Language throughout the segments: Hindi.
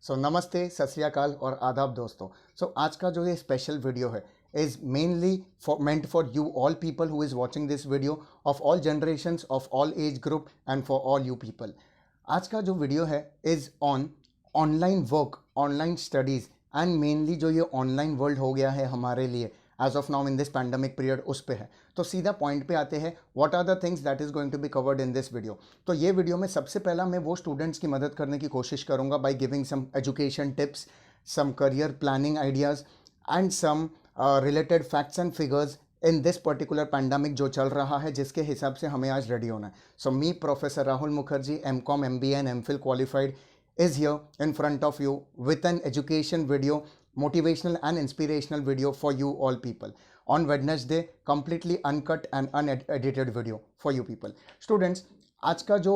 सो नमस्ते, सत श्री अकाल और आदाब दोस्तों। आज का जो ये स्पेशल वीडियो है is mainly meant for you all people who is watching this video of all generations, of all age group and for all you people। आज का जो वीडियो है is on online work, online studies and mainly जो ये ऑनलाइन वर्ल्ड हो गया है हमारे लिए as of now in this pandemic period, उस पे है। तो सीधा पॉइंट पे आते हैं, what are the things that is going to be covered in this video. तो ये वीडियो में सबसे पहला मैं वो स्टूडेंट्स की मदद करने की कोशिश करूँगा by giving some education tips, some career planning ideas and some related facts and figures in this particular pandemic जो चल रहा है, जिसके हिसाब से हमें आज रेडी होना है। So me professor Rahul Mukherjee, MCOM MBA and MPhil qualified, is here in front of you with an education video, motivational and inspirational video for you all people on Wednesday, completely uncut and unedited video for you people students। आज का जो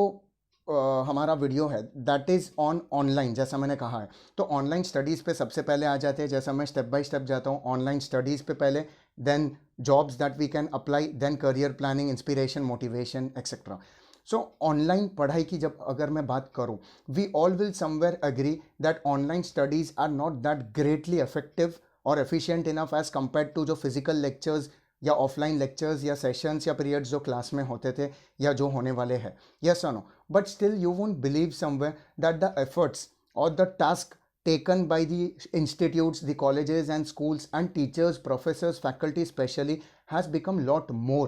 हमारा वीडियो है दैट इज़ ऑन ऑनलाइन, जैसा मैंने कहा है। तो ऑनलाइन स्टडीज़ पे सबसे पहले आ जाते हैं, जैसा मैं स्टेप बाय स्टेप जाता हूँ। ऑनलाइन स्टडीज़ पे पहले, then jobs that we can apply, then career planning, inspiration, motivation etcetera. So online पढ़ाई की जब अगर मैं बात करूँ, we all will somewhere agree that online studies are not that greatly effective और efficient enough as compare to जो फिजिकल लेक्चर्स या ऑफलाइन लेक्चर्स या सेशंस या पीरियड्स जो क्लास में होते थे या जो होने वाले हैं। यस और no, but still you won't believe somewhere that the efforts और the task taken by the institutes, the colleges and schools and teachers, professors, faculty especially has become lot more.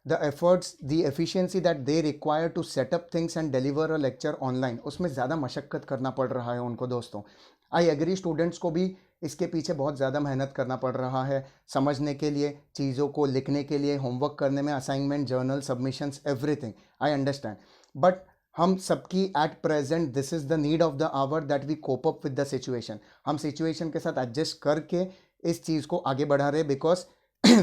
The efforts, the efficiency that they require to set up things and deliver a lecture online, उसमें ज़्यादा मशक्क़त करना पड़ रहा है उनको दोस्तों। आई एग्री, स्टूडेंट्स को भी इसके पीछे बहुत ज़्यादा मेहनत करना पड़ रहा है, समझने के लिए, चीज़ों को लिखने के लिए, होमवर्क करने में, assignment, journal, submissions, everything I understand. But हम सबकी at present this is the need of the hour that we cope up with the situation. हम सिचुएशन के साथ एडजस्ट करके इस चीज़ को आगे बढ़ा रहे, because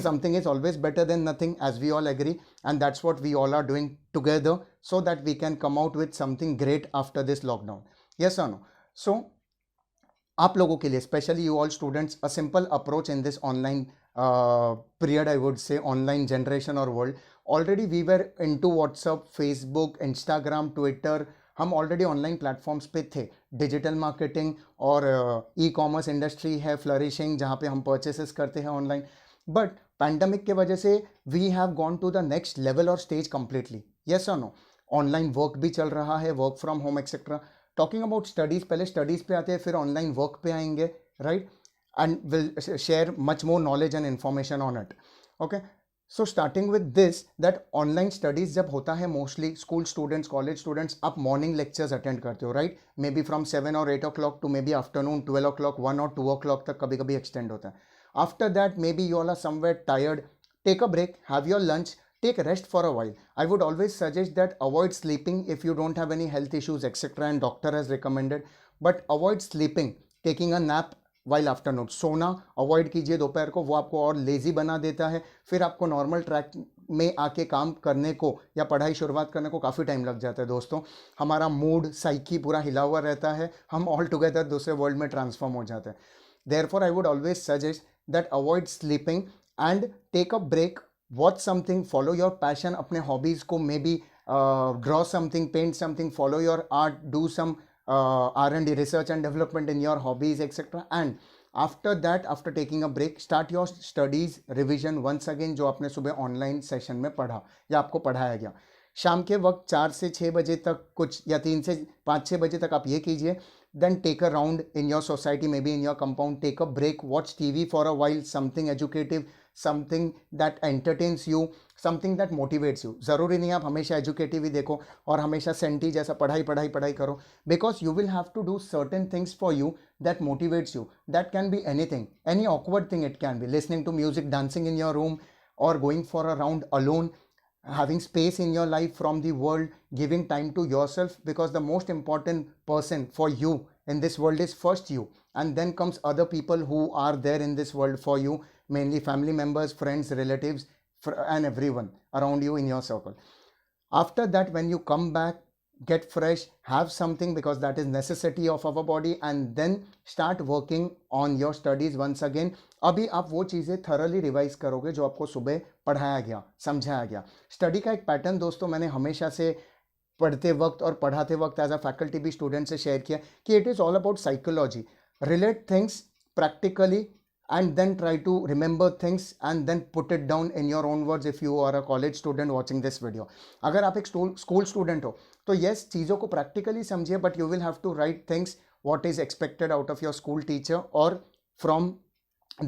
something is always better than nothing, as we all agree, and that's what we all are doing together so that we can come out with something great after this lockdown। Yes or no? So आप लोगों के लिए, specially you all students, a simple approach in this online period, I would say online generation और world. Already we were into WhatsApp, Facebook, Instagram, Twitter, हम ऑलरेडी ऑनलाइन प्लेटफॉर्म्स पे थे। डिजिटल मार्केटिंग और ई कॉमर्स इंडस्ट्री है फ्लरिशिंग, जहाँ पे हम परचेसेस करते हैं ऑनलाइन। बट पैंडमिक के वजह से we have gone to the next level और स्टेज कंप्लीटली। यस और नो, ऑनलाइन वर्क भी चल रहा है, work from home etcetera. Talking about studies, पहले स्टडीज़ पे आते हैं, फिर ऑनलाइन वर्क पे आएंगे, right, and will share much more knowledge and information on it. Okay, so starting with this, that online studies जब होता है, mostly school students, college students, आप मॉर्निंग लेक्चर्स अटेंड करते हो, राइट, मे बी फ्रॉम 7 और 8 o'clock to may be afternoon 12 o'clock, 1 और 2 o'clock तक कभी कभी एक्सटेंड होता है। After that, maybe you all are somewhere tired. Take a break, have your lunch, take a rest for a while. I would always suggest that avoid sleeping if you don't have any health issues, etc. and doctor has recommended. But avoid sleeping, taking a nap while afternoon. सोना अवॉइड कीजिए दोपहर को, वो आपको और लेजी बना देता है। फिर आपको नॉर्मल ट्रैक में आके काम करने को या पढ़ाई शुरुआत करने को काफ़ी टाइम लग जाता है दोस्तों। हमारा मूड, साइकी पूरा हिला हुआ रहता है, हम ऑल टुगेदर दूसरे वर्ल्ड में ट्रांसफॉर्म हो जाते हैं। Therefore, I would always suggest that avoid sleeping and take a break, watch something, follow your passion, अपने hobbies को maybe draw something, paint something, follow your art, do some R&D, research and development in your hobbies, etc. And after that, after taking a break, start your studies, revision once again, जो आपने सुबह ऑनलाइन सेशन में पढ़ा या आपको पढ़ाया गया। शाम के वक्त 4 से 6 बजे तक कुछ, या 3 से 5-6 बजे तक आप ये कीजिए। then take a round in your society, maybe in your compound, take a break, watch TV for a while, something educative, something that entertains you, something that motivates you। ज़रूरी नहीं आप हमेशा एजुकेटिव ही देखो और हमेशा सेंटी जैसा पढ़ाई पढ़ाई पढ़ाई करो, because you will have to do certain things for you that motivates you. That can be anything, any awkward thing it can be, listening to music, dancing in your room, or going for a round alone, having space in your life from the world, giving time to yourself, because the most important person for you in this world is first you, and then comes other people who are there in this world for you, mainly family members, friends, relatives, and everyone around you in your circle. After that, when you come back, get fresh, have something, because that is necessity of our body, and then start working on your studies once again। अभी आप वो चीज़ें थरली रिवाइज करोगे जो आपको सुबह पढ़ाया गया, समझाया गया। स्टडी का एक पैटर्न दोस्तों मैंने हमेशा से पढ़ते वक्त और पढ़ाते वक्त एज अ फैकल्टी भी स्टूडेंट से शेयर किया कि it is all about psychology, relate things practically and then try to remember things and then put it down in your own words if you are a college student watching this video. अगर आप एक स्कूल स्टूडेंट हो तो yes चीज़ों को प्रैक्टिकली समझिए, but you will have to write things what is expected out of your school teacher or from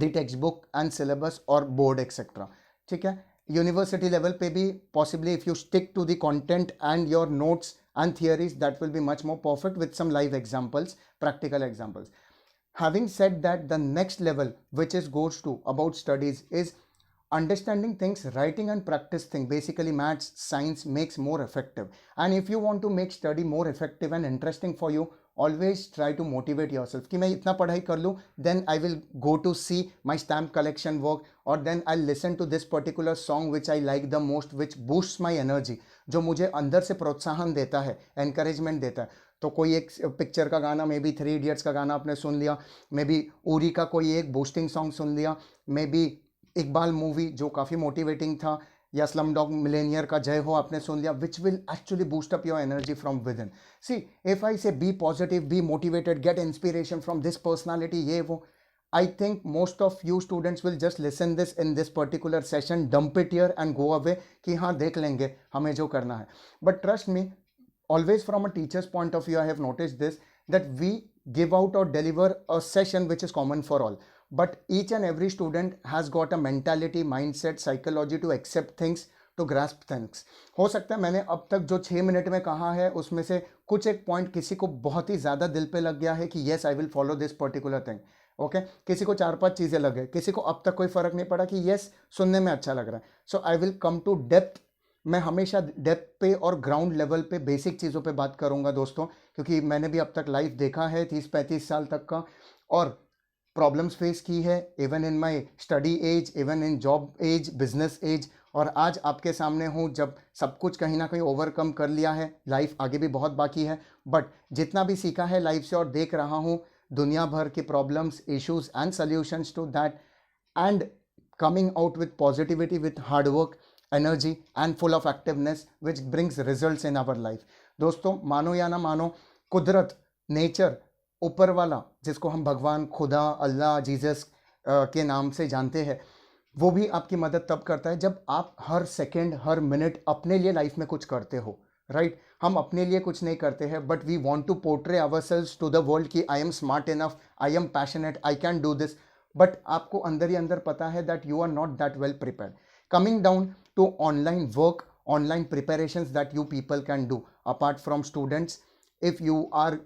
the textbook and syllabus or board etc. ठीक है, यूनिवर्सिटी लेवल पे भी possibly if you stick to the content and your notes and theories that will be much more perfect with some live examples, practical examples. Having said that, the next level which is goes to about studies is understanding things, writing and practice thing, basically maths, science makes more effective. And if you want to make study more effective and interesting for you, always try to motivate yourself कि मैं इतना पढ़ाई कर लूँ, then I will go to see my stamp collection work, or then I'll listen to this particular song which I like the most, which boosts my energy, जो मुझे अंदर से प्रोत्साहन देता है, encouragement देता है. तो कोई एक पिक्चर का गाना, मे बी 3 इडियट्स का गाना आपने सुन लिया, मे बी उरी का कोई एक बूस्टिंग सॉन्ग सुन लिया, मे बी इकबाल मूवी जो काफ़ी मोटिवेटिंग था, या स्लम डॉग मिलेनियर का जय हो आपने सुन लिया, which will actually boost up your energy from within. See if I say be positive, be motivated, get inspiration from this personality, ये वो, I think most of you students will just listen this in this particular session, dump it here and go away कि हाँ देख लेंगे हमें जो करना है. But trust me, always from a teacher's point of view, I have noticed this, that we give out or deliver a session which is common for all, but each and every student has got a mentality, mindset, psychology to accept things, to grasp things. हो सकता है मैंने अब तक जो 6 मिनट में कहा है उसमें से कुछ एक पॉइंट किसी को बहुत ही ज़्यादा दिल पे लग गया है कि yes I will follow this particular thing. Okay, किसी को 4-5 चीज़ें लगे, किसी को अब तक कोई फ़र्क नहीं पड़ा कि येस सुनने में अच्छा लग रहा है. So I will come to depth. मैं हमेशा डेप्थ पे और ग्राउंड लेवल पे बेसिक चीज़ों पे बात करूंगा दोस्तों, क्योंकि मैंने भी अब तक लाइफ देखा है 30-35 साल तक का, और प्रॉब्लम्स फेस की है even in my study age, even in job age, business age, और आज आपके सामने हूँ जब सब कुछ कहीं ना कहीं ओवरकम कर लिया है. लाइफ आगे भी बहुत बाकी है, बट जितना भी सीखा है लाइफ से और देख रहा हूँ दुनिया भर के problems, issues and solutions to that, and coming out with positivity, with hard work, energy and full of activeness which brings results in our life. दोस्तों मानो या ना मानो, कुदरत, नेचर, ऊपर वाला जिसको हम भगवान, खुदा, अल्लाह, जीसस के नाम से जानते हैं, वो भी आपकी मदद तब करता है जब आप हर सेकेंड, हर मिनट अपने लिए लाइफ में कुछ करते हो. राइट, हम अपने लिए कुछ नहीं करते हैं, but we want to portray ourselves to the world कि I am smart enough, I am passionate, I can do this, but आपको अंदर ही अंदर पता है that you are not that well prepared. Coming down to online work, online preparations that you people can do apart from students, if you are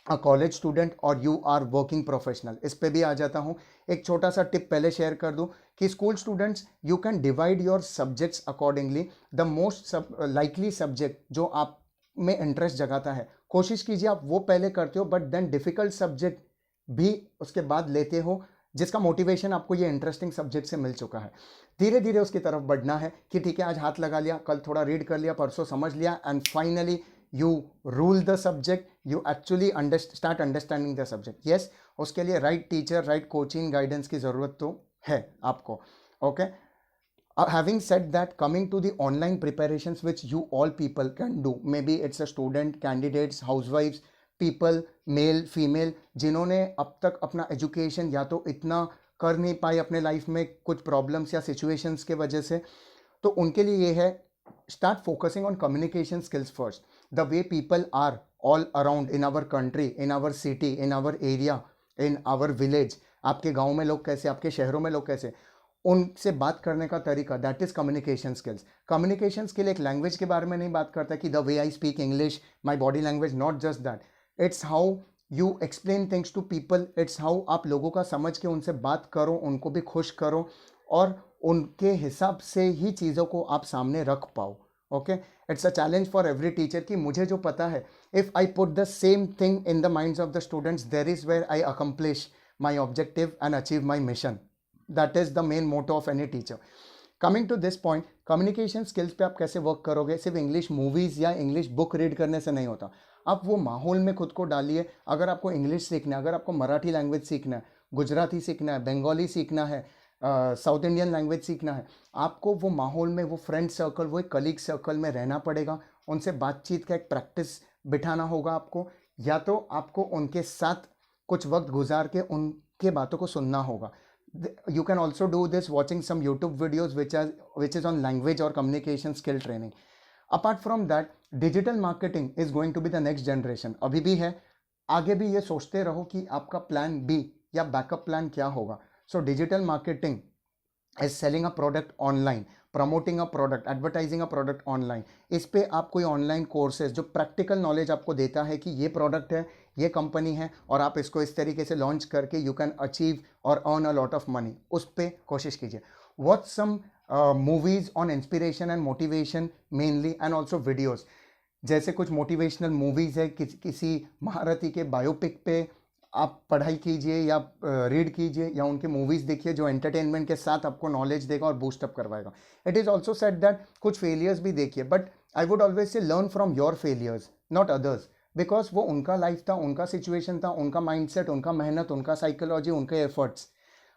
a college student or you are working professional, इस पे भी आ जाता हूँ. एक छोटा सा टिप पहले शेयर कर दूँ कि school students, you can divide your subjects accordingly. The most likely subject जो आप में इंटरेस्ट जगाता है, कोशिश कीजिए आप वो पहले करते हो, बट देन डिफिकल्ट सब्जेक्ट भी उसके बाद लेते हो जिसका मोटिवेशन आपको ये इंटरेस्टिंग सब्जेक्ट से मिल चुका है. धीरे धीरे उसकी तरफ बढ़ना है कि ठीक है आज हाथ लगा लिया, कल थोड़ा रीड कर लिया, परसों समझ लिया, and finally you rule the subject, you actually start understanding the subject. Yes, उसके लिए right teacher, right coaching, guidance की ज़रूरत तो है आपको. Okay, having said that, coming to the online preparations which you all people can do, maybe it's a student, candidates, housewives, people, male, female, जिन्होंने अब तक अपना एजुकेशन या तो इतना कर नहीं पाए अपने लाइफ में कुछ प्रॉब्लम्स या सिचुएशंस के वजह से, तो उनके लिए ये है, start focusing on communication skills first. The way people are all around in our country, in our city, in our area, in our village, आपके गाँव में लोग कैसे, आपके शहरों में लोग कैसे, उनसे बात करने का तरीका, that is communication skills. Communication skill एक लैंग्वेज के बारे में नहीं बात करता कि the way I speak English, my body language, not just that. It's how you explain things to people, it's how आप लोगों का समझ के उनसे बात करो, उनको भी खुश करो और उनके हिसाब से ही चीज़ों को आप सामने रख पाओ. Okay, it's a challenge for every teacher कि मुझे जो पता है, if I put the same thing in the minds of the students, there is where I accomplish my objective and achieve my mission. That is the main motto of any teacher. Coming to this point, communication skills पे आप कैसे वर्क करोगे, सिर्फ इंग्लिश मूवीज़ या इंग्लिश बुक रीड करने से नहीं होता. आप वो माहौल में खुद को डालिए. अगर आपको इंग्लिश सीखना है, अगर आपको मराठी लैंग्वेज सीखना है, गुजराती सीखना है, बंगाली सीखना है, साउथ इंडियन लैंग्वेज सीखना है, आपको वो माहौल में, वो फ्रेंड सर्कल, वो एक कलीग सर्कल में रहना पड़ेगा उनसे बातचीत का एक प्रैक्टिस बिठाना होगा आपको, या तो आपको उनके साथ कुछ वक्त गुजार के उनके बातों को सुनना होगा. You can also do this watching some YouTube videos which is on language or communication skill training. Apart from that, digital marketing is going to be the next generation. अभी भी है, आगे भी ये सोचते रहो कि आपका प्लान बी या बैकअप प्लान क्या होगा. So digital marketing is selling a product online, promoting a product, advertising a product online. इस पे आप कोई ऑनलाइन कोर्सेज जो प्रैक्टिकल नॉलेज आपको देता है कि ये प्रोडक्ट है, ये कंपनी है और आप इसको इस तरीके से लॉन्च करके यू कैन अचीव और earn a lot of money, उस पर कोशिश कीजिए. Watch some movies on inspiration and motivation mainly and also videos. जैसे कुछ मोटिवेशनल मूवीज़ है, किसी महारथी के बायोपिक पे आप पढ़ाई कीजिए या रीड कीजिए या उनके मूवीज़ देखिए जो एंटरटेनमेंट के साथ आपको नॉलेज देगा और बूस्टअप करवाएगा. It is also set that कुछ फेलियर्स भी देखिए, but I would always say learn from your failures not others, because वो उनका लाइफ था, उनका सिचुएशन था, उनका माइंडसेट, उनका मेहनत, उनका साइकोलॉजी, उनके एफर्ट्स.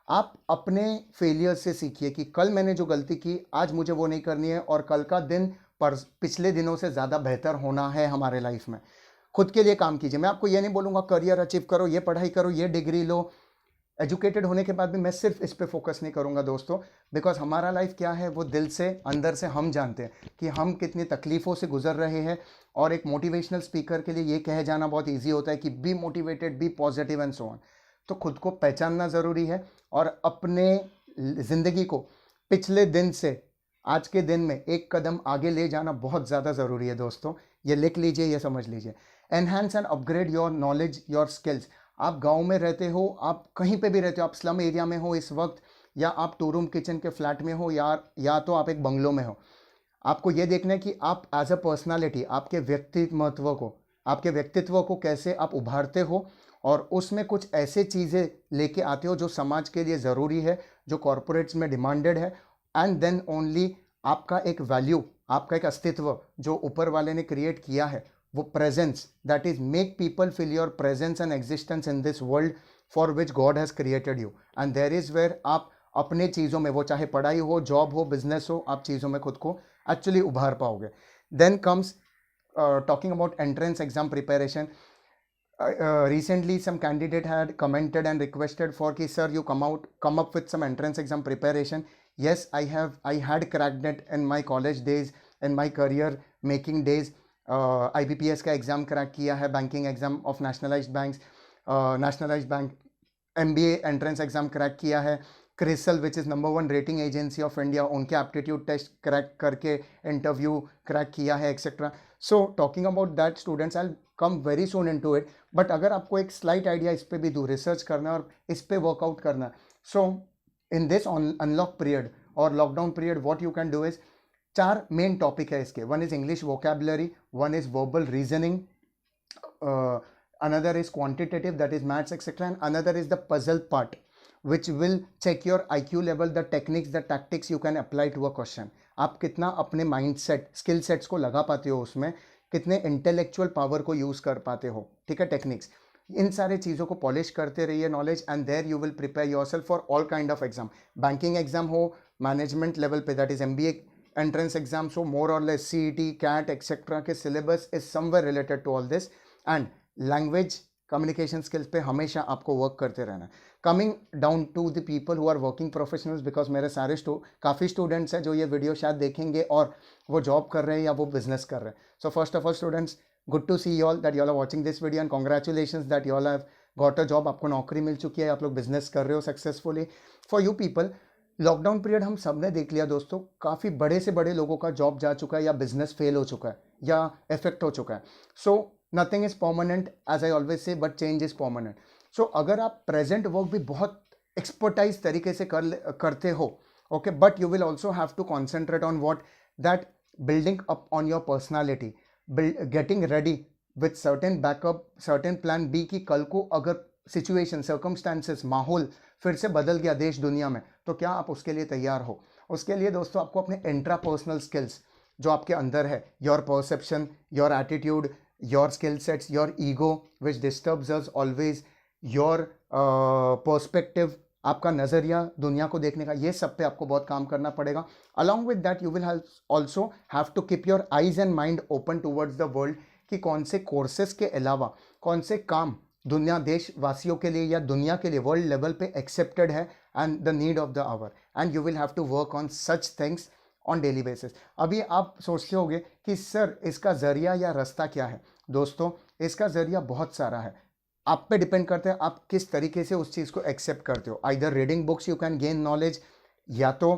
आप अपने फेलियर से सीखिए कि कल मैंने जो गलती की आज मुझे वो नहीं करनी है और कल का दिन पिछले दिनों से ज़्यादा बेहतर होना है हमारे लाइफ में. खुद के लिए काम कीजिए. मैं आपको ये नहीं बोलूँगा करियर अचीव करो, ये पढ़ाई करो, ये डिग्री लो. एजुकेटेड होने के बाद भी मैं सिर्फ इस पे फोकस नहीं करूँगा दोस्तों, बिकॉज हमारा लाइफ क्या है वो दिल से अंदर से हम जानते हैं कि हम कितनी तकलीफ़ों से गुजर रहे हैं. और एक मोटिवेशनल स्पीकर के लिए ये कहे जाना बहुत ईजी होता है कि be motivated, be positive and so on. तो खुद को पहचानना ज़रूरी है और अपने ज़िंदगी को पिछले दिन से आज के दिन में एक कदम आगे ले जाना बहुत ज़्यादा ज़रूरी है दोस्तों. ये लिख लीजिए, ये समझ लीजिए. Enhance and upgrade your knowledge, your skills. आप गांव में रहते हो, आप कहीं पे भी रहते हो, आप स्लम एरिया में हो इस वक्त, या आप 2 रूम किचन के फ्लैट में हो, या तो आप एक बंगलो में हो. आपको ये देखना है कि आप एज अ पर्सनालिटी आपके व्यक्तित्व को कैसे आप उभारते हो और उसमें कुछ ऐसे चीज़ें लेके आते हो जो समाज के लिए ज़रूरी है, जो कॉरपोरेट्स में डिमांडेड है. एंड देन ओनली आपका एक वैल्यू, आपका एक अस्तित्व जो ऊपर वाले ने क्रिएट किया है, वो presence, that is make people feel your presence and existence in this world for which God has created you. And there is where आप अपने चीज़ों में, वो चाहे पढ़ाई हो, जॉब हो, बिजनेस हो, आप चीज़ों में खुद को एक्चुअली उभार पाओगे. Then comes talking about entrance exam preparation. Recently some candidate had commented and requested for कि sir you come up with some entrance exam preparation. Yes, I had cracked it in my college days, in my career making days. IBPS का एग्ज़ाम क्रैक किया है, banking exam of nationalised bank. MBA entrance exam crack किया है. CRISIL which is number 1 rating agency of India, उनके एप्टीट्यूड टेस्ट क्रैक करके इंटरव्यू क्रैक किया है, etcetera. So talking about that students, I come very soon into it. But अगर आपको एक स्लाइट आइडिया इस पर भी दूँ, रिसर्च करना है और इस पर वर्कआउट करना है, सो इन दिस अनलॉक पीरियड और lockdown period what you can do is, 4 main topic है इसके. 1 is English vocabulary, 1 is verbal reasoning, another is quantitative, that is maths, etc. and another is the puzzle part which will check your IQ level, the techniques, the tactics you can apply to a question. आप कितना अपने माइंडसेट, स्किल सेट्स को लगा पाते हो, उसमें कितने इंटेलेक्चुअल पावर को यूज़ कर पाते हो, ठीक है, टेक्निक्स. इन सारे चीज़ों को पॉलिश करते रहिए knowledge, and there you will prepare yourself for all kind of exam. Banking exam हो, मैनेजमेंट लेवल पे, that is MBA entrance exams हो, मोर और लेस CET, CAT, एक्सेट्रा के syllabus is somewhere related to all this. And language communication skills पे हमेशा आपको वर्क करते रहना. Coming down to the people who are working professionals, because मेरे सारे काफ़ी स्टूडेंट्स हैं जो ये वीडियो शायद देखेंगे और वो जॉब कर रहे हैं या वो बिजनेस कर रहे हैं. So first of all students, good to see you all that you all are watching this video, and congratulations that you all have got a job. आपको नौकरी मिल चुकी है, आप लोग बिजनेस कर रहे हो successfully. For you people, lockdown period हम सब ने देख लिया दोस्तों, काफ़ी बड़े से बड़े लोगों का जॉब जा चुका है या बिजनेस फेल हो चुका है या इफेक्ट हो चुका है. So nothing is permanent, as I always say, but change is permanent. So अगर आप प्रेजेंट वर्क भी बहुत एक्सपर्टाइज तरीके से करते हो, okay, but you will also have to concentrate on what, that building up on your personality, getting ready with certain backup, certain plan B, की कल को अगर सिचुएशन, सर्कमस्टांसेस, माहौल फिर से बदल गया देश दुनिया में, तो क्या आप उसके लिए तैयार हो. उसके लिए दोस्तों आपको अपने इंट्रा पर्सनल स्किल्स जो आपके अंदर है, your perception, your attitude, your skill sets, your ego which disturbs us always, your perspective, आपका नज़रिया दुनिया को देखने का, ये सब पे आपको बहुत काम करना पड़ेगा. Along with that you will also have to keep your eyes and mind open towards the world कि कौन से कोर्सेज के अलावा कौन से काम दुनिया देशवासियों के लिए या दुनिया के लिए वर्ल्ड लेवल पे एक्सेप्टेड है and the need of the hour, and you will have to work on such things on daily basis. अभी आप सोचते होंगे कि सर इसका ज़रिया या रास्ता क्या है. दोस्तों, इसका ज़रिया बहुत सारा है. आप पे डिपेंड करते हैं आप किस तरीके से उस चीज़ को एक्सेप्ट करते हो. Either reading books you can gain knowledge, या तो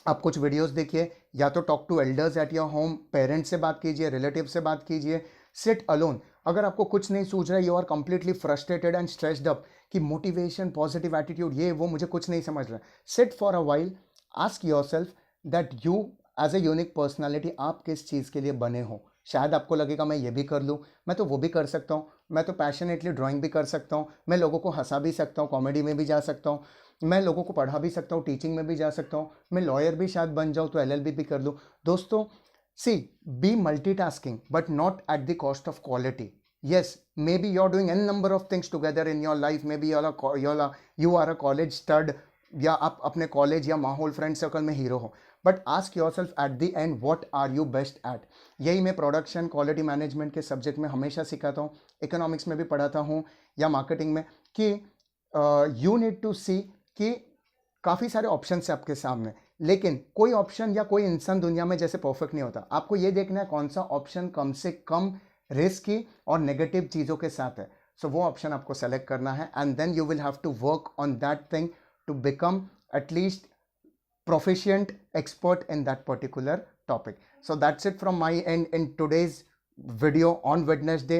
आप कुछ वीडियोस देखिए, या तो talk to elders at your home, parents से बात कीजिए, रिलेटिव से बात कीजिए, सिट अलोन. अगर आपको कुछ नहीं सूझ रहा है, you are completely frustrated and stressed up कि मोटिवेशन, पॉजिटिव एटीट्यूड, ये वो मुझे कुछ नहीं समझ रहा है, sit for a while, ask yourself that you as a unique personality आप किस चीज़ के लिए बने हो. शायद आपको लगेगा मैं ये भी कर लूँ, मैं तो वो भी कर सकता हूँ, मैं तो पैशनेटली ड्राइंग भी कर सकता हूँ, मैं लोगों को हंसा भी सकता हूँ, कॉमेडी में भी जा सकता हूँ, मैं लोगों को पढ़ा भी सकता हूँ, टीचिंग में भी जा सकता हूँ, मैं लॉयर भी शायद बन जाऊँ तो एलएलबी भी कर लूँ. दोस्तों, see, be multitasking but not at the cost of quality. Yes, maybe you're doing n number of things together in your life. Maybe you are a college stud, या आप अपने कॉलेज या माहौल फ्रेंड सर्कल में हीरो हो, but ask yourself at the end what are you best at. यही मैं प्रोडक्शन क्वालिटी मैनेजमेंट के सब्जेक्ट में हमेशा सिखाता हूँ, इकोनॉमिक्स में भी पढ़ाता हूँ या मार्केटिंग में, कि यू नीड टू सी कि काफ़ी सारे ऑप्शन है आपके सामने, लेकिन कोई ऑप्शन या कोई इंसान दुनिया में जैसे परफेक्ट नहीं होता. आपको ये देखना है कौन सा ऑप्शन कम से कम रिस्की और नेगेटिव चीज़ों के साथ है. सो वो ऑप्शन आपको सेलेक्ट करना है, and then you will have to work on that thing to become at least proficient expert in that particular topic. So that's it from my end in today's video on Wednesday.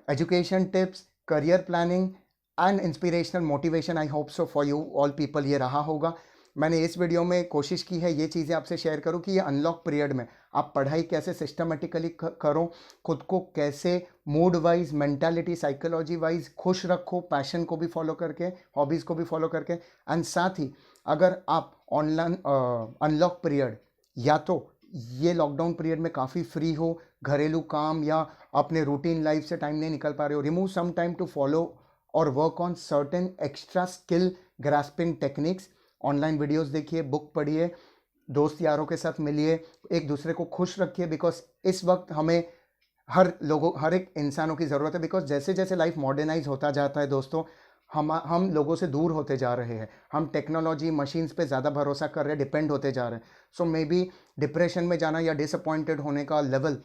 Education tips, career planning and inspirational motivation. I hope so for you all people ये रहा होगा. मैंने इस वीडियो में कोशिश की है ये चीज़ें आपसे शेयर करूं कि ये अनलॉक पीरियड में आप पढ़ाई कैसे सिस्टमेटिकली करो, खुद को कैसे mood wise, mentality, psychology wise खुश रखो, पैशन को भी फॉलो करके, हॉबीज़ को भी फॉलो करके, एंड साथ ही अगर आप ऑनलाइन अनलॉक पीरियड या तो ये लॉकडाउन पीरियड में काफ़ी फ्री हो, घरेलू काम या अपने रूटीन लाइफ से टाइम नहीं निकल पा रहे हो, remove some time to follow और work on certain extra skill grasping techniques. Online videos देखिए, बुक पढ़िए, दोस्त यारों के साथ मिलिए, एक दूसरे को खुश रखिए, बिकॉज इस वक्त हमें हर एक इंसानों की ज़रूरत है. बिकॉज जैसे जैसे लाइफ मॉडर्नाइज होता जाता है दोस्तों, हम लोगों से दूर होते जा रहे हैं, हम टेक्नोलॉजी मशीन्स पे ज़्यादा भरोसा कर रहे हैं, डिपेंड होते जा रहे हैं. सो मे बी डिप्रेशन में जाना या डिसअपॉइंटेड होने का लेवल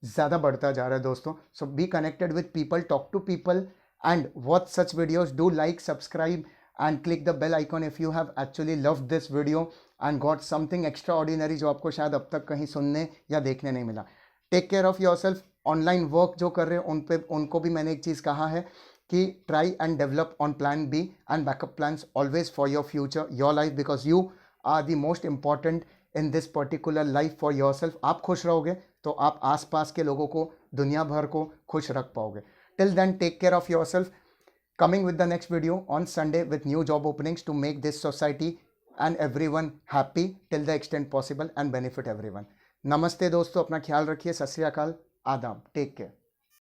ज़्यादा बढ़ता जा रहा है दोस्तों. So be connected with people, talk to people and watch such videos. Do like, subscribe and click the bell icon if you have actually loved this video and got something extraordinary जो आपको शायद अब तक कहीं सुनने या देखने नहीं मिला. Take care of yourself. Online work जो कर रहे हैं उनको भी मैंने एक चीज़ कहा है कि try and develop on plan B and backup plans always for your future, your life, because you are the most important in this particular life for yourself. आप खुश रहोगे तो आप आसपास के लोगों को, दुनिया भर को खुश रख पाओगे. Till then, take care of yourself. Coming with the next video on Sunday with new job openings to make this society and everyone happy till the extent possible and benefit everyone. नमस्ते दोस्तों, अपना ख्याल रखिए. सत श्री अकाल, आदाब, टेक केयर.